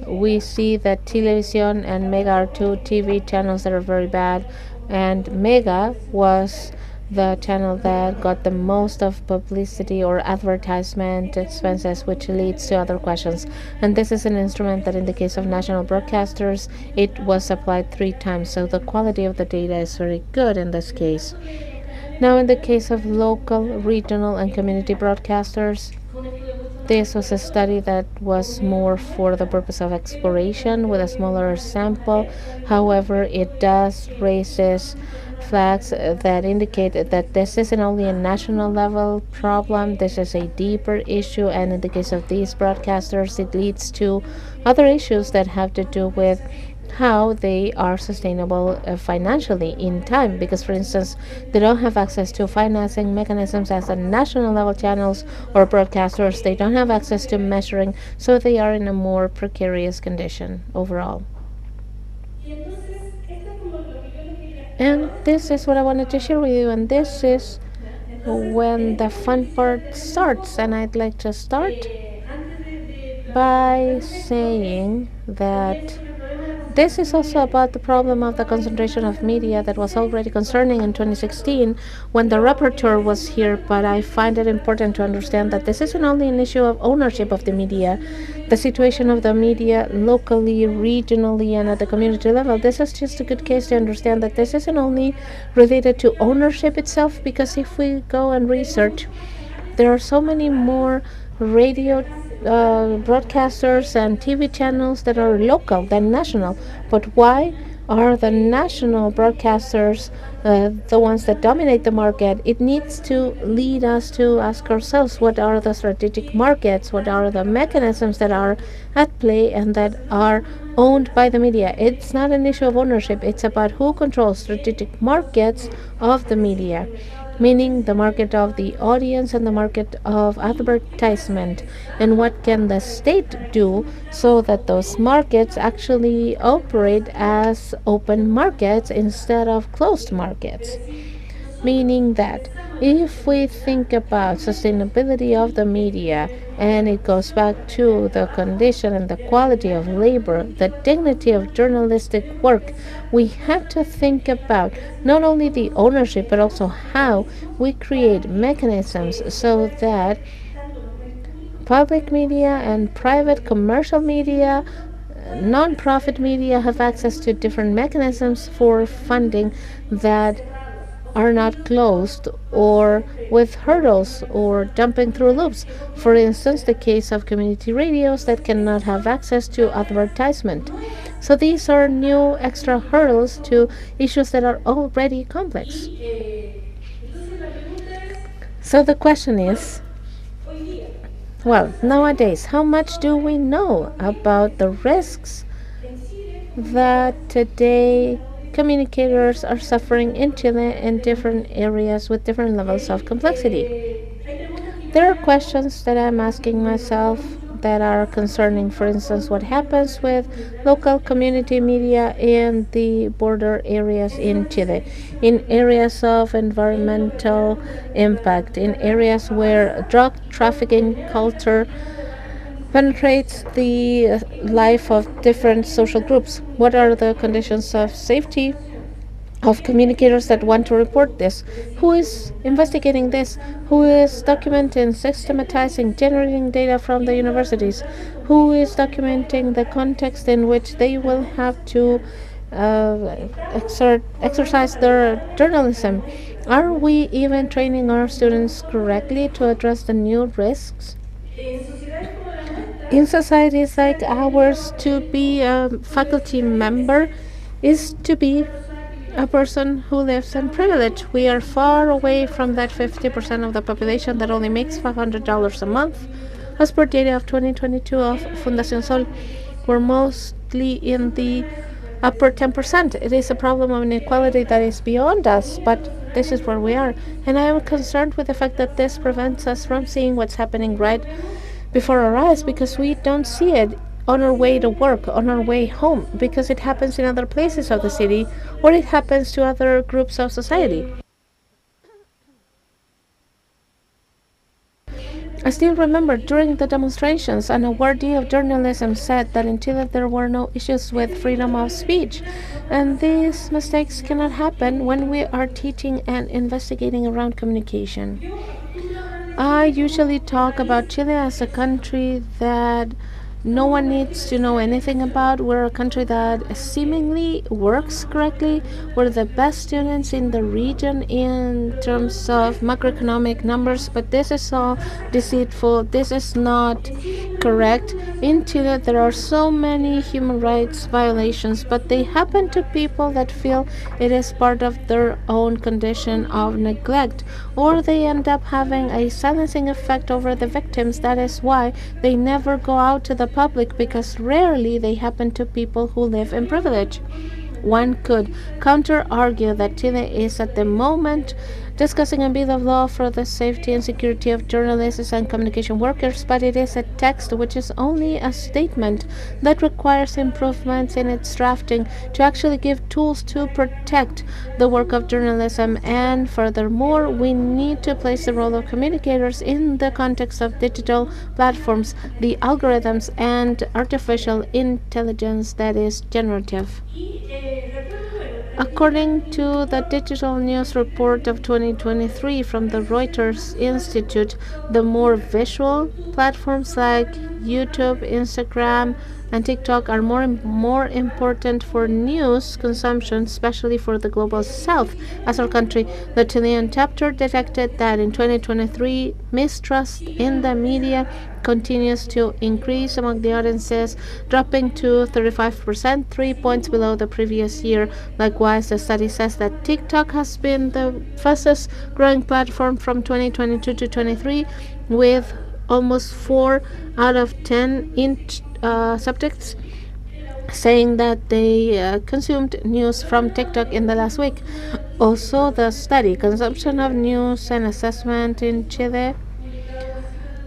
We see that Televisión and Mega are two TV channels that are very bad, and Mega was the channel that got the most of publicity or advertisement expenses, which leads to other questions. And this is an instrument that in the case of national broadcasters, it was applied 3 times, so the quality of the data is very good in this case. Now in the case of local, regional, and community broadcasters, this was a study that was more for the purpose of exploration with a smaller sample. However, it does raises flags that indicate that this isn't only a national level problem, this is a deeper issue, and in the case of these broadcasters, it leads to other issues that have to do with how they are sustainable financially in time, because for instance they don't have access to financing mechanisms as the national level channels or broadcasters. They don't have access to measuring, so they are in a more precarious condition overall. And this is what I wanted to share with you, and this is when the fun part starts. And I'd like to start by saying that this is also about the problem of the concentration of media that was already concerning in 2016 when the rapporteur was here, but I find it important to understand that this isn't only an issue of ownership of the media, the situation of the media locally, regionally, and at the community level. This is just a good case to understand that this isn't only related to ownership itself, because if we go and research, there are so many more radio broadcasters and TV channels that are local than national. But why are the national broadcasters the ones that dominate the market? It needs to lead us to ask ourselves, what are the strategic markets, what are the mechanisms that are at play and that are owned by the media. It's not an issue of ownership, it's about who controls strategic markets of the media, meaning the market of the audience and the market of advertisement, and what can the state do so that those markets actually operate as open markets instead of closed markets. Meaning that if we think about sustainability of the media, and it goes back to the condition and the quality of labor, the dignity of journalistic work, we have to think about not only the ownership but also how we create mechanisms so that public media and private commercial media, non-profit media have access to different mechanisms for funding that are not closed or with hurdles or jumping through loops. For instance, the case of community radios that cannot have access to advertisement. So these are new extra hurdles to issues that are already complex. So the question is, well, nowadays, how much do we know about the risks that today communicators are suffering in Chile in different areas with different levels of complexity? There are questions that I'm asking myself that are concerning, for instance, what happens with local community media in the border areas in Chile, in areas of environmental impact, in areas where drug trafficking culture penetrates the life of different social groups. What are the conditions of safety of communicators that want to report this? Who is investigating this? Who is documenting, systematizing, generating data from the universities? Who is documenting the context in which they will have to exercise their journalism? Are we even training our students correctly to address the new risks? In societies like ours, to be a faculty member is to be a person who lives in privilege. We are far away from that 50% of the population that only makes $500 a month. As per data of 2022 of Fundación Sol, we're mostly in the up per 10%. It is a problem of inequality that is beyond us, but this is where we are. And I am concerned with the fact that this prevents us from seeing what's happening right before our eyes because we don't see it on our way to work, on our way home, because it happens in other places of the city or it happens to other groups of society. I still remember during the demonstrations, an awardee of journalism said that in Chile there were no issues with freedom of speech. And these mistakes cannot happen when we are teaching and investigating around communication. I usually talk about Chile as a country that no one needs to know anything about. We're a country that seemingly works correctly. We're the best students in the region in terms of macroeconomic numbers, but this is all deceitful. This is not correct. In Chile, there are so many human rights violations, but they happen to people that feel it is part of their own condition of neglect, or they end up having a silencing effect over the victims. That is why they never go out to the public, because rarely they happen to people who live in privilege. One could counter-argue that Chile is at the moment discussing a bill of law for the safety and security of journalists and communication workers, but it is a text which is only a statement that requires improvements in its drafting to actually give tools to protect the work of journalism. And furthermore, we need to place the role of communicators in the context of digital platforms, the algorithms, and artificial intelligence that is generative. According to the Digital News Report of 2023 from the Reuters Institute, the more visual platforms like YouTube, Instagram, and TikTok are more important for news consumption, especially for the global south. As our country, the Chilean chapter detected that in 2023, mistrust in the media continues to increase among the audiences, dropping to 35%, 3 points below the previous year. Likewise, the study says that TikTok has been the fastest growing platform from 2022 to 23, with almost 4 out of 10 subjects saying that they consumed news from TikTok in the last week. Also, the study, Consumption of News and Assessment in Chile,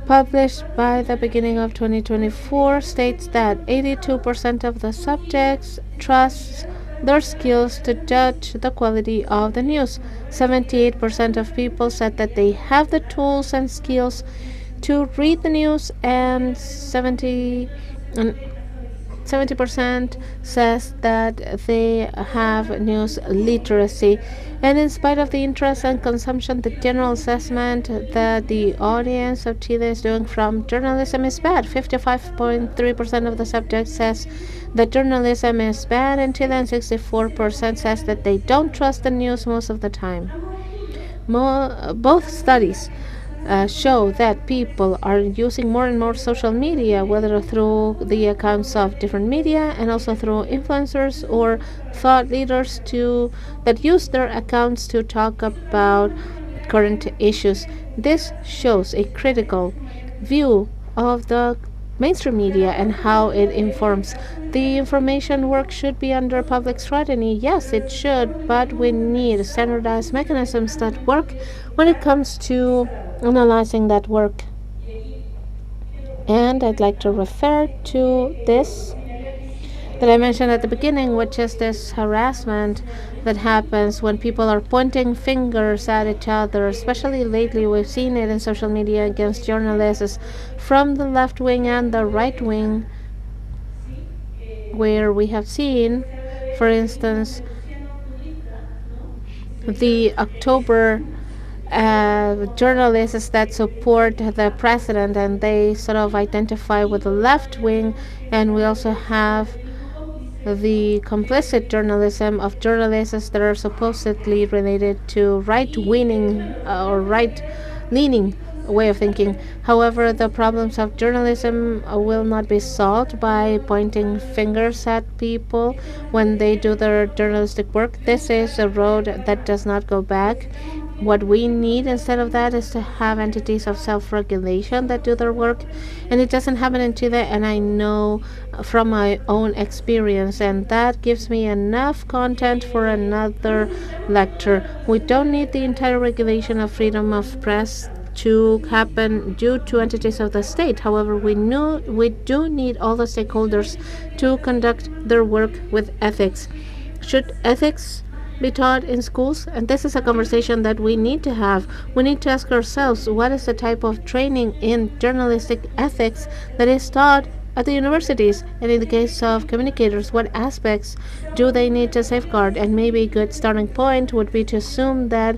published by the beginning of 2024, states that 82% of the subjects trust their skills to judge the quality of the news. 78% of people said that they have the tools and skills to read the news, and 70% says that they have news literacy. And in spite of the interest and consumption, the general assessment that the audience of Chile is doing from journalism is bad. 55.3% of the subjects says that journalism is bad in Chile, and 64% says that they don't trust the news most of the time. Both studies show that people are using more and more social media, whether through the accounts of different media and also through influencers or thought leaders that use their accounts to talk about current issues. This shows a critical view of the mainstream media and how it informs. The information work should be under public scrutiny. Yes, it should, but we need standardized mechanisms that work when it comes to analyzing that work. And I'd like to refer to this that I mentioned at the beginning, which is this harassment that happens when people are pointing fingers at each other. Especially lately, we've seen it in social media against journalists from the left wing and the right wing, where we have seen, for instance, the October journalists that support the president, and they sort of identify with the left wing. And we also have the complicit journalism of journalists that are supposedly related to right-leaning or right-leaning way of thinking. However, the problems of journalism will not be solved by pointing fingers at people when they do their journalistic work. This is a road that does not go back. What we need instead of that is to have entities of self-regulation that do their work, and it doesn't happen in Chile, and I know from my own experience, and that gives me enough content for another lecture. We don't need the entire regulation of freedom of press to happen due to entities of the state. However, we do need all the stakeholders to conduct their work with ethics. Should ethics be taught in schools? And this is a conversation that we need to have. We need to ask ourselves, what is the type of training in journalistic ethics that is taught at the universities? And in the case of communicators, what aspects do they need to safeguard? And maybe a good starting point would be to assume that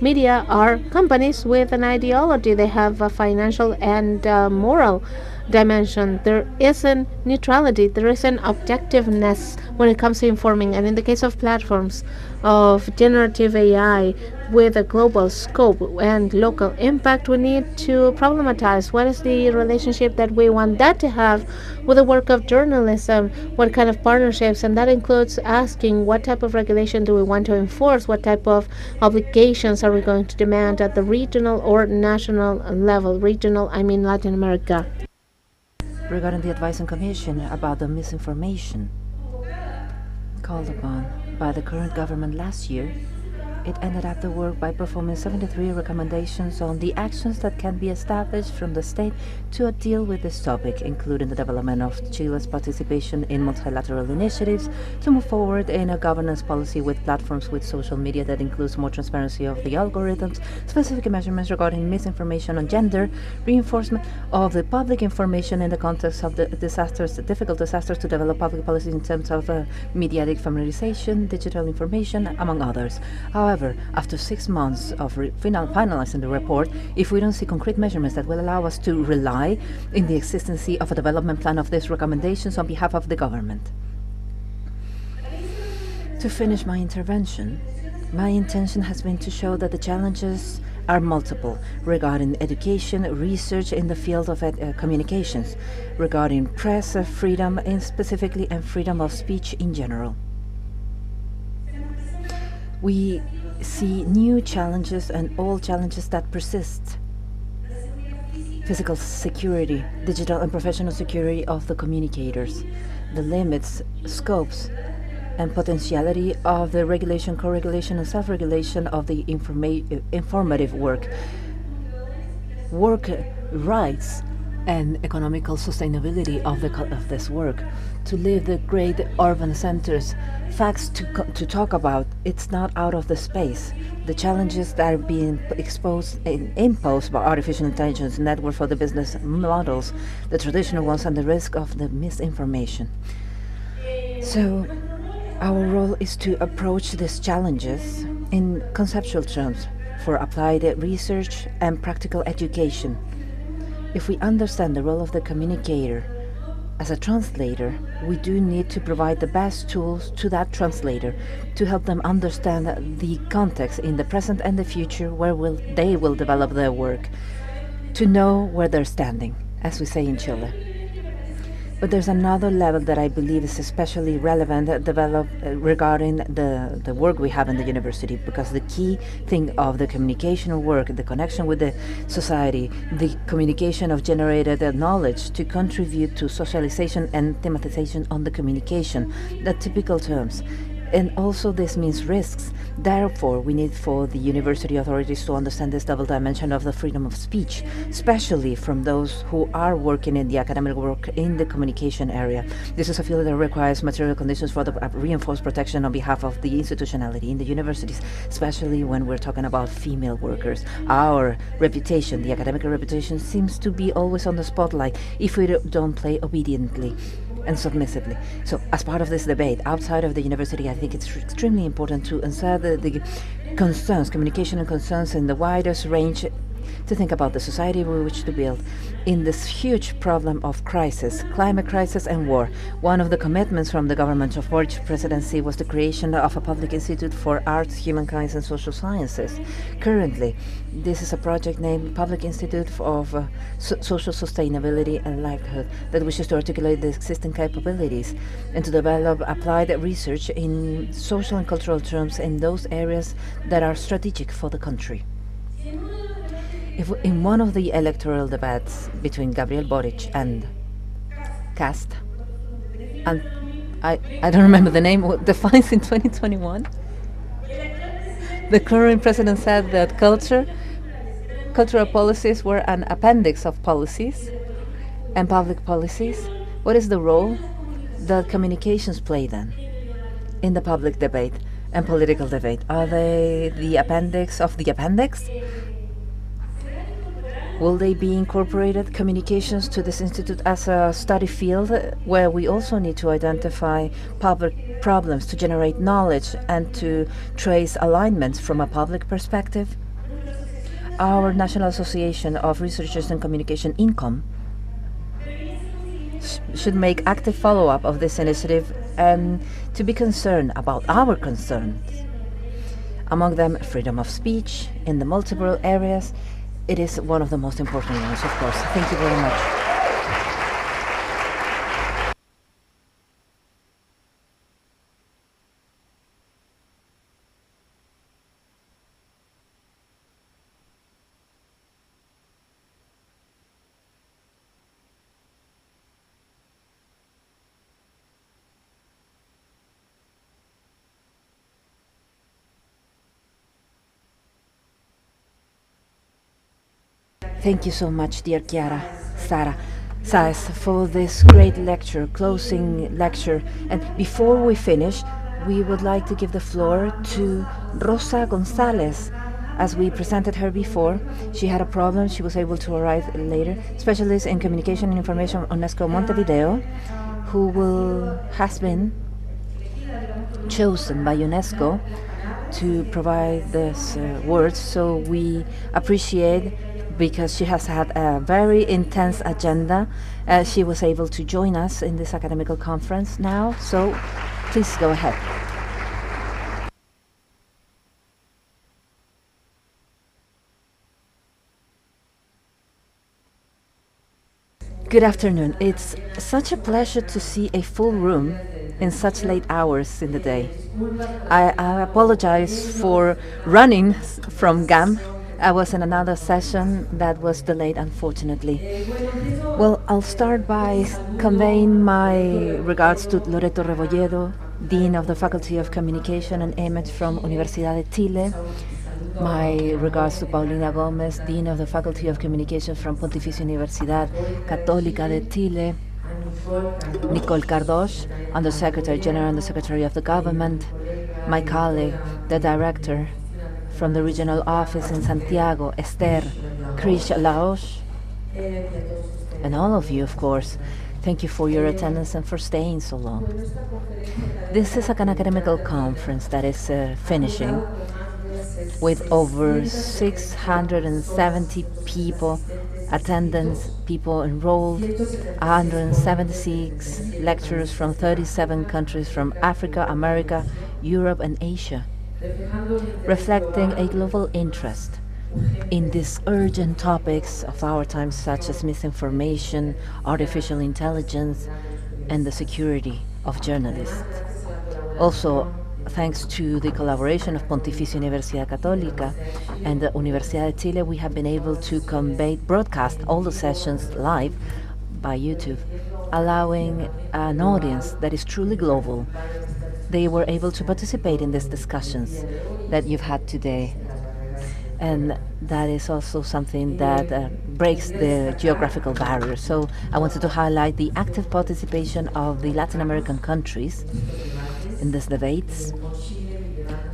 media are companies with an ideology. They have a financial and moral dimension. There isn't neutrality, there isn't objectiveness when it comes to informing. And in the case of platforms of generative AI with a global scope and local impact, we need to problematize what is the relationship that we want that to have with the work of journalism, what kind of partnerships, and that includes asking what type of regulation do we want to enforce, what type of obligations are we going to demand at the regional or national level. Regional, I mean Latin America. Regarding the Advisory Commission about the misinformation called upon by the current government last year, it ended up the work by performing 73 recommendations on the actions that can be established from the state to deal with this topic, including the development of Chile's participation in multilateral initiatives to move forward in a governance policy with platforms with social media that includes more transparency of the algorithms, specific measurements regarding misinformation on gender, reinforcement of the public information in the context of the difficult disasters to develop public policy in terms of mediatic familiarization, digital information, among others. However, after 6 months of finalizing the report, if we don't see concrete measurements that will allow us to rely in the existence of a development plan of these recommendations on behalf of the government. To finish my intervention, my intention has been to show that the challenges are multiple regarding education, research in the field of communications, regarding press freedom specifically, and freedom of speech in general. We see new challenges and old challenges that persist. Physical security, digital and professional security of the communicators, the limits, scopes, and potentiality of the regulation, co-regulation, and self-regulation of the informative work rights, and economical sustainability of this work. To leave the great urban centers, facts to talk about, it's not out of the space. The challenges that are being imposed by artificial intelligence, network for the business models, the traditional ones, and the risk of the misinformation. So our role is to approach these challenges in conceptual terms for applied research and practical education. If we understand the role of the communicator as a translator, we do need to provide the best tools to that translator to help them understand the context in the present and the future where they will develop their work, to know where they're standing, as we say in Chile. But there's another level that I believe is especially relevant regarding the work we have in the university, because the key thing of the communication work, the connection with the society, the communication of generated knowledge to contribute to socialization and thematization on the communication, the typical terms. And also this means risks. Therefore, we need for the university authorities to understand this double dimension of the freedom of speech, especially from those who are working in the academic work in the communication area. This is a field that requires material conditions for the reinforced protection on behalf of the institutionality in the universities, especially when we're talking about female workers. Our reputation, the academic reputation, seems to be always on the spotlight if we don't play obediently and submissively. So as part of this debate outside of the university, I think it's extremely important to insert the concerns, communication and concerns in the widest range to think about the society we wish to build in this huge problem of crisis, climate crisis and war. One of the commitments from the government of Boric presidency was the creation of a public institute for arts, humankind and social sciences. Currently, this is a project named Public Institute of Social Sustainability and Livelihood that wishes to articulate the existing capabilities and to develop applied research in social and cultural terms in those areas that are strategic for the country. If in one of the electoral debates between Gabriel Boric and Cast, and I don't remember the name, defines in 2021, the current president said that cultural policies were an appendix of policies and public policies. What is the role that communications play then in the public debate and political debate? Are they the appendix of the appendix? Will they be incorporated, communications, to this institute as a study field where we also need to identify public problems, to generate knowledge and to trace alignments from a public perspective? Our National Association of Researchers in Communication, INCOM, should make active follow-up of this initiative and to be concerned about our concerns. Among them, freedom of speech in the multiple areas. It is one of the most important ones, of course. Thank you very much. Thank you so much, dear Sara Saez, for this great lecture, closing lecture. And before we finish, we would like to give the floor to Rosa Gonzalez. As we presented her before, she had a problem. She was able to arrive later. Specialist in Communication and Information, UNESCO Montevideo, who has been chosen by UNESCO to provide this words. So we appreciate, because she has had a very intense agenda. She was able to join us in this academical conference now, so please go ahead. Good afternoon. It's such a pleasure to see a full room in such late hours in the day. I apologize for running from GAM. I was in another session that was delayed, unfortunately. Well, I'll start by conveying my regards to Loreto Rebolledo, Dean of the Faculty of Communication and Image from Universidades de Chile. My regards to Paulina Gomez, Dean of the Faculty of Communication from Pontificia Universidad Católica de Chile. Nicole Cardoche, Undersecretary General and the Secretary of the Government. My colleague, the Director from the regional office in Santiago, Esther Krish Laosh, and all of you, of course. Thank you for your attendance and for staying so long. This is an academical conference that is finishing with over 670 people, attendance, people enrolled, 176 lecturers from 37 countries from Africa, America, Europe, and Asia, reflecting a global interest in these urgent topics of our times, such as misinformation, artificial intelligence, and the security of journalists. Also, thanks to the collaboration of Pontificia Universidad Católica and the Universidades de Chile, we have been able to broadcast all the sessions live by YouTube, allowing an audience that is truly global. They were able to participate in these discussions that you've had today. And that is also something that breaks the geographical barrier. So I wanted to highlight the active participation of the Latin American countries in these debates,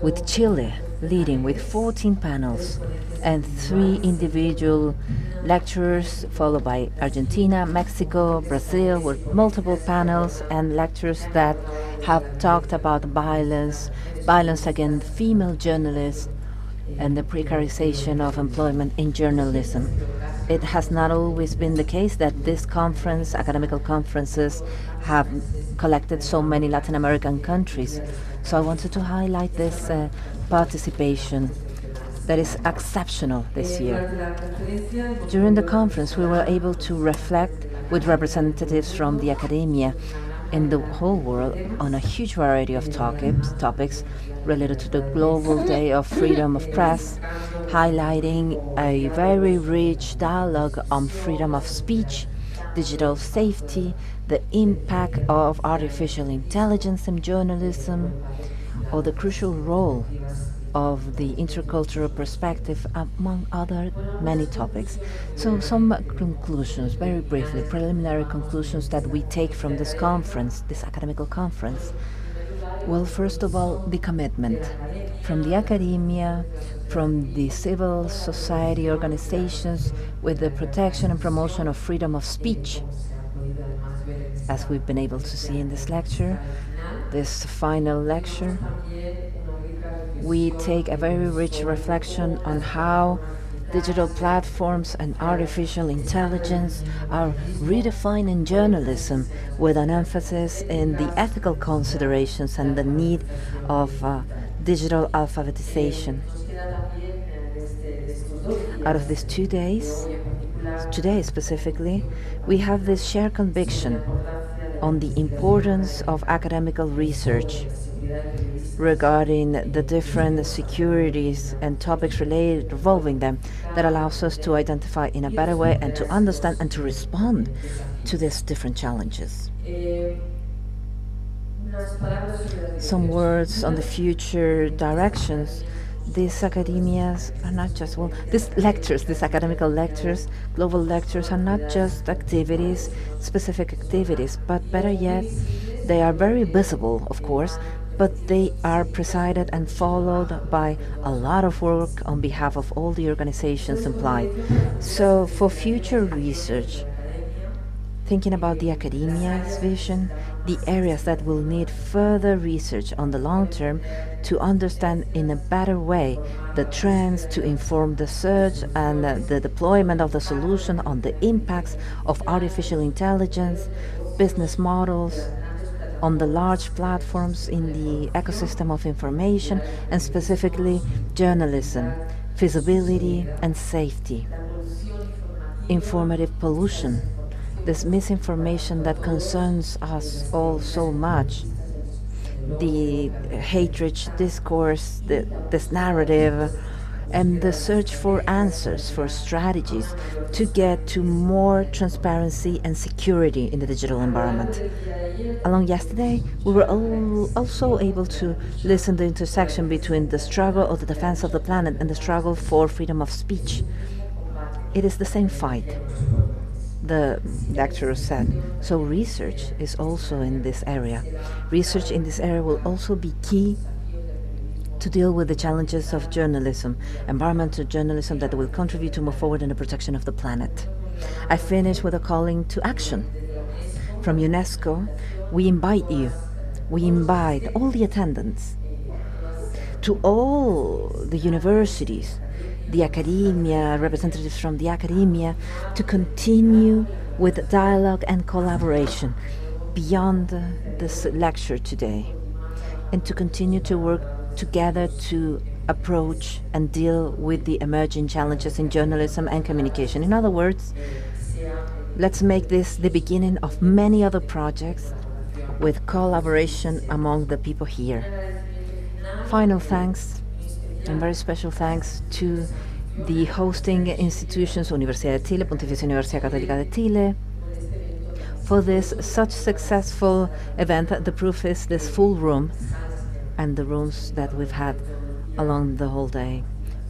with Chile leading with 14 panels and 3 individual lecturers, followed by Argentina, Mexico, Brazil, with multiple panels and lectures that have talked about violence against female journalists, and the precarization of employment in journalism. It has not always been the case that this conference, academical conferences, have collected so many Latin American countries. So I wanted to highlight this participation that is exceptional this year. During the conference, we were able to reflect with representatives from the academia in the whole world on a huge variety of topics related to the Global Day of Freedom of Press, highlighting a very rich dialogue on freedom of speech, digital safety, the impact of artificial intelligence in journalism, or the crucial role of the intercultural perspective, among other many topics. So some conclusions, very briefly, preliminary conclusions that we take from this conference, this academical conference. Well, first of all, the commitment from the academia, from the civil society organizations with the protection and promotion of freedom of speech, as we've been able to see in this lecture, this final lecture. We take a very rich reflection on how digital platforms and artificial intelligence are redefining journalism with an emphasis in the ethical considerations and the need of digital alphabetization. Out of these 2 days, today specifically, we have this shared conviction on the importance of academical research regarding the different securities and topics related revolving them that allows us to identify in a better way and to understand and to respond to these different challenges. Some words on the future directions. These academias are not just, well, these lectures, these academical lectures, global lectures are not just activities, specific activities, but better yet, they are very visible, of course, but they are presided and followed by a lot of work on behalf of all the organizations implied. So for future research, thinking about the academia's vision, the areas that will need further research on the long term to understand in a better way the trends, to inform the search and the deployment of the solution on the impacts of artificial intelligence, business models, on the large platforms in the ecosystem of information, and specifically journalism, feasibility and safety, informative pollution, this misinformation that concerns us all so much, the hatred discourse, this narrative, and the search for answers, for strategies to get to more transparency and security in the digital environment. Along yesterday, we were also able to listen to the intersection between the struggle of the defense of the planet and the struggle for freedom of speech. It is the same fight, the lecturer said. So research is also in this area. Research in this area will also be key to deal with the challenges of journalism, environmental journalism that will contribute to move forward in the protection of the planet. I finish with a calling to action. From UNESCO, we invite all the attendants, to all the universities, the academia, representatives from the academia, to continue with dialogue and collaboration beyond this lecture today, and to continue to work together to approach and deal with the emerging challenges in journalism and communication. In other words, let's make this the beginning of many other projects with collaboration among the people here. Final thanks, and very special thanks to the hosting institutions, Universidades de Chile, Pontificia Universidad Católica de Chile, for this such successful event. The proof is this full room and the rooms that we've had along the whole day,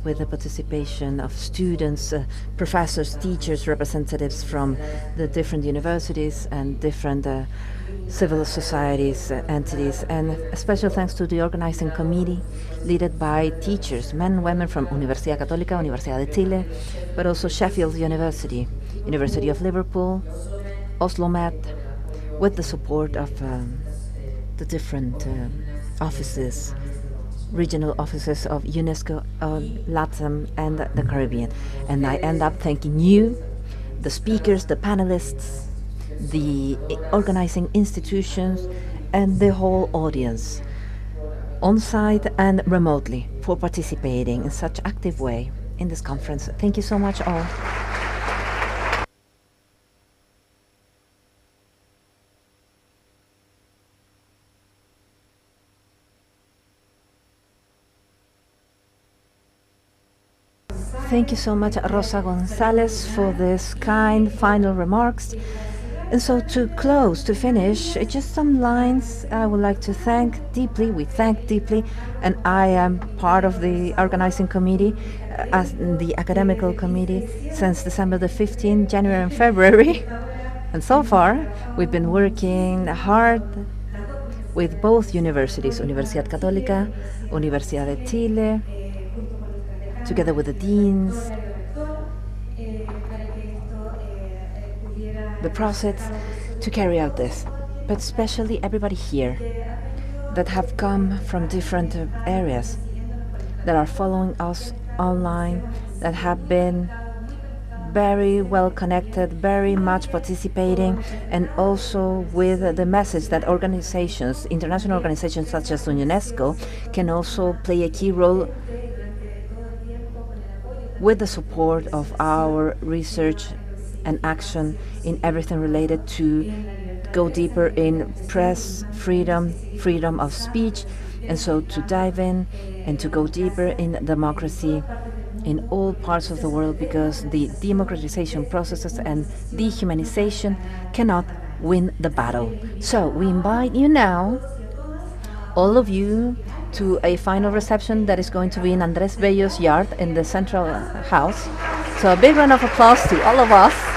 with the participation of students, professors, teachers, representatives from the different universities and different civil societies, entities, and a special thanks to the organizing committee led by teachers, men and women from Universidad Católica, Universidad de Chile, but also Sheffield University, University of Liverpool, Oslo Met, with the support of the different offices regional offices of UNESCO on Latin and the Caribbean. And I end up thanking you, the speakers, the panelists, the organizing institutions, and the whole audience, on-site and remotely, for participating in such active way in this conference. Thank you so much all. Thank you so much, Rosa Gonzalez, for this kind final remarks. And so to close, to finish, just some lines I would like to thank deeply. We thank deeply, and I am part of the organizing committee, as the academical committee, since December the 15th, January and February. And so far, we've been working hard with both universities, Universidad Católica, Universidad de Chile, together with the deans, the process to carry out this, but especially everybody here that have come from different areas, that are following us online, that have been very well connected, very much participating, and also with the message that organizations, international organizations such as UNESCO, can also play a key role with the support of our research and action in everything related to go deeper in press freedom, freedom of speech, and so to dive in and to go deeper in democracy in all parts of the world, because the democratization processes and dehumanization cannot win the battle. So we invite you now, all of you, to a final reception that is going to be in Andrés Bello's yard in the central house. So a big round of applause to all of us.